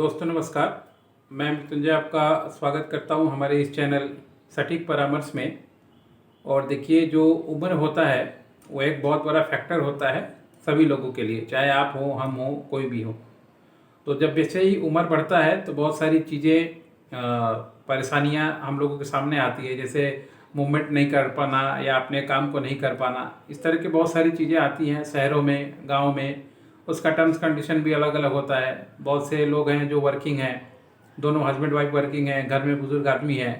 दोस्तों नमस्कार। मैं मृत्युंजय आपका स्वागत करता हूं हमारे इस चैनल सटीक परामर्श में। और देखिए, जो उम्र होता है वो एक बहुत बड़ा फैक्टर होता है सभी लोगों के लिए, चाहे आप हो, हम हो, कोई भी हो। तो जब वैसे ही उम्र बढ़ता है तो बहुत सारी चीज़ें परेशानियां हम लोगों के सामने आती है, जैसे मूवमेंट नहीं कर पाना या अपने काम को नहीं कर पाना। इस तरह की बहुत सारी चीज़ें आती हैं शहरों में, गांव में। उसका टर्म्स कंडीशन भी अलग अलग होता है। बहुत से लोग हैं जो वर्किंग हैं, दोनों हस्बैंड वाइफ वर्किंग हैं, घर में बुजुर्ग आदमी है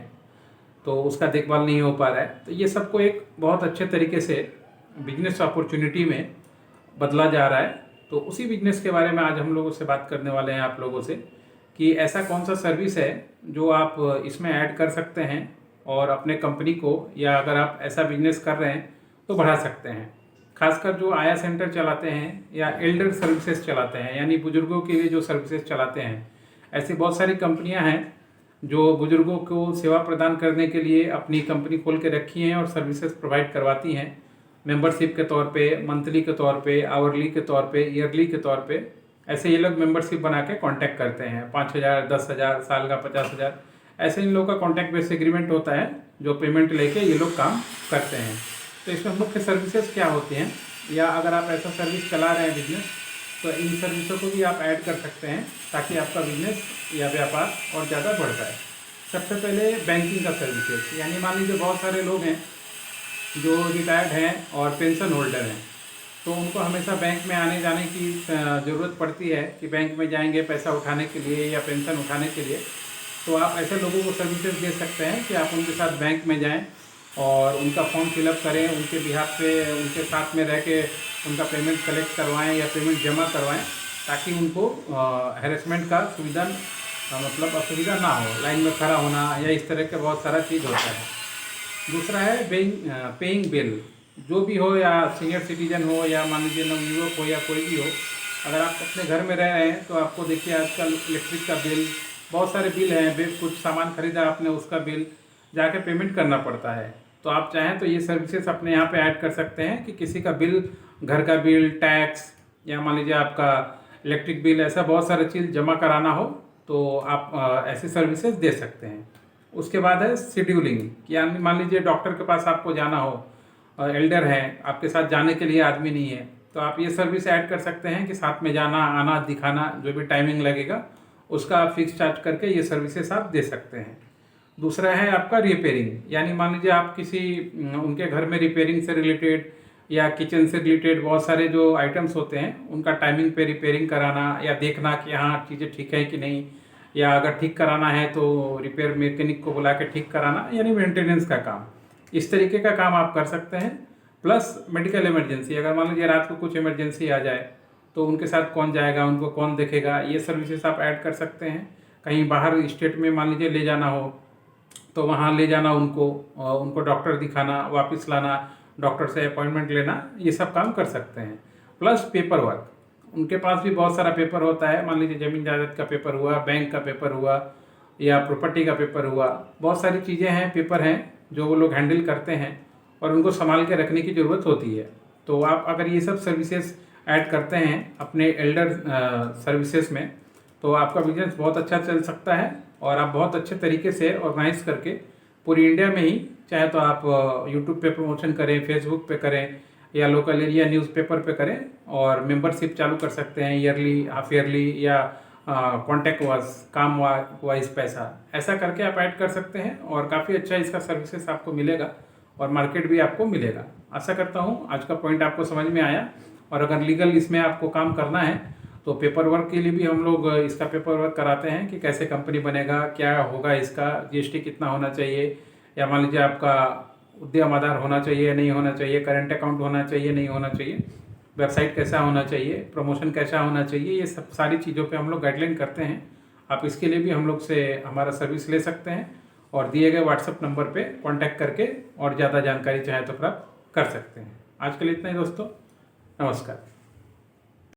तो उसका देखभाल नहीं हो पा रहा है। तो ये सबको एक बहुत अच्छे तरीके से बिजनेस अपॉर्चुनिटी में बदला जा रहा है। तो उसी बिजनेस के बारे में आज हम लोगों से बात करने वाले हैं आप लोगों से, कि ऐसा कौन सा सर्विस है जो आप इसमें ऐड कर सकते हैं और अपने कंपनी को, या अगर आप ऐसा बिजनेस कर रहे हैं तो बढ़ा सकते हैं। खासकर जो आया सेंटर चलाते हैं या एल्डर सर्विसेज चलाते हैं, यानी बुजुर्गों के लिए जो सर्विसेज चलाते हैं, ऐसी बहुत सारी कंपनियां हैं जो बुजुर्गों को सेवा प्रदान करने के लिए अपनी कंपनी खोल के रखी हैं और सर्विसेज प्रोवाइड करवाती हैं। मेंबरशिप के तौर पे, मंथली के तौर पे, आवरली के तौर पे, ईयरली के तौर पे, ऐसे ये लोग मेंबरशिप बना के कॉन्टैक्ट करते हैं। 5,000, 10,000, साल का 50,000, ऐसे इन लोगों का कॉन्टैक्ट बेस एग्रीमेंट होता है जो पेमेंट लेके ये लोग काम करते हैं। तो इसमें मुख्य सर्विसेज क्या होती हैं, या अगर आप ऐसा सर्विस चला रहे हैं बिजनेस, तो इन सर्विसों को भी आप ऐड कर सकते हैं ताकि आपका बिजनेस या व्यापार और ज़्यादा बढ़ता है। सबसे पहले बैंकिंग का सर्विसेज, यानी मान लीजिए बहुत सारे लोग हैं जो रिटायर्ड हैं और पेंशन होल्डर हैं, तो उनको हमेशा बैंक में आने जाने की ज़रूरत पड़ती है कि बैंक में जाएंगे पैसा उठाने के लिए या पेंशन उठाने के लिए। तो आप ऐसे लोगों को सर्विसेज दे सकते हैं कि आप उनके साथ बैंक में जाएं और उनका फॉर्म फिलअप करें, उनके बिहाफ पे उनके साथ में रह के उनका पेमेंट कलेक्ट करवाएं या पेमेंट जमा करवाएं, ताकि उनको हैरेसमेंट का सुविधा मतलब असुविधा ना हो, लाइन में खड़ा होना या इस तरह का बहुत सारा चीज़ होता है। दूसरा है पेइंग बिल, जो भी हो, या सीनियर सिटीजन हो या मान लीजिए नवयुवक हो या कोई भी हो, अगर आप अपने घर में रह रहे हैं तो आपको देखिए आजकल इलेक्ट्रिक का बिल, बहुत सारे बिल हैं, कुछ सामान खरीदा आपने उसका बिल जाके पेमेंट करना पड़ता है। तो आप चाहें तो ये सर्विसेज अपने यहाँ पे ऐड कर सकते हैं कि किसी का बिल, घर का बिल, टैक्स, या मान लीजिए आपका इलेक्ट्रिक बिल, ऐसा बहुत सारा चीज़ जमा कराना हो तो आप ऐसी सर्विसेज दे सकते हैं। उसके बाद है शेड्यूलिंग, यानी मान लीजिए डॉक्टर के पास आपको जाना हो, एल्डर हैं, आपके साथ जाने के लिए आदमी नहीं है, तो आप ये सर्विस ऐड कर सकते हैं कि साथ में जाना, आना, दिखाना, जो भी टाइमिंग लगेगा उसका आप फिक्स चार्ज करके ये सर्विसेज आप दे सकते हैं। दूसरा है आपका रिपेयरिंग, यानी मान लीजिए आप किसी उनके घर में रिपेयरिंग से रिलेटेड या किचन से रिलेटेड बहुत सारे जो आइटम्स होते हैं उनका टाइमिंग पे रिपेयरिंग कराना, या देखना कि हाँ चीज़ें ठीक है कि नहीं, या अगर ठीक कराना है तो रिपेयर मैकेनिक को बुला के ठीक कराना, यानी मेंटेनेंस का काम। इस तरीके का काम आप कर सकते हैं। प्लस मेडिकल इमरजेंसी, अगर मान लीजिए रात को कुछ इमरजेंसी आ जाए तो उनके साथ कौन जाएगा, उनको कौन देखेगा, ये सर्विसेज आप ऐड कर सकते हैं। कहीं बाहर स्टेट में मान लीजिए ले जाना हो तो वहाँ ले जाना उनको डॉक्टर दिखाना, वापस लाना, डॉक्टर से अपॉइंटमेंट लेना, ये सब काम कर सकते हैं। प्लस पेपर वर्क, उनके पास भी बहुत सारा पेपर होता है, मान लीजिए ज़मीन जायदाद का पेपर हुआ, बैंक का पेपर हुआ, या प्रॉपर्टी का पेपर हुआ, बहुत सारी चीज़ें हैं, पेपर हैं जो वो लोग हैंडल करते हैं और उनको संभाल के रखने की ज़रूरत होती है। तो आप अगर ये सब सर्विसेज ऐड करते हैं अपने एल्डर सर्विसेज में तो आपका बिजनेस बहुत अच्छा चल सकता है और आप बहुत अच्छे तरीके से ऑर्गेनाइज करके पूरी इंडिया में ही, चाहे तो आप यूट्यूब पे प्रमोशन करें, फेसबुक पे करें, या लोकल एरिया न्यूज़पेपर पे करें, और मेंबरशिप चालू कर सकते हैं, ईयरली, हाफ ईयरली, या कॉन्टैक्ट काम वाइज पैसा, ऐसा करके आप ऐड कर सकते हैं और काफ़ी अच्छा इसका सर्विसेज आपको मिलेगा और मार्केट भी आपको मिलेगा। आशा करता हूँ आज का पॉइंट आपको समझ में आया। और अगर लीगल इसमें आपको काम करना है तो पेपर वर्क के लिए भी हम लोग इसका पेपर वर्क कराते हैं कि कैसे कंपनी बनेगा, क्या होगा, इसका जीएसटी कितना होना चाहिए, या मान लीजिए आपका उद्यम आधार होना चाहिए नहीं होना चाहिए, करंट अकाउंट होना चाहिए नहीं होना चाहिए, वेबसाइट कैसा होना चाहिए, प्रमोशन कैसा होना चाहिए, ये सब सारी चीज़ों पे हम लोग गाइडलाइन करते हैं। आप इसके लिए भी हम लोग से हमारा सर्विस ले सकते हैं और दिए गए व्हाट्सएप नंबर पे कांटेक्ट करके और ज़्यादा जानकारी चाहे तो प्राप्त कर सकते हैं। आज के लिए इतना ही दोस्तों, नमस्कार।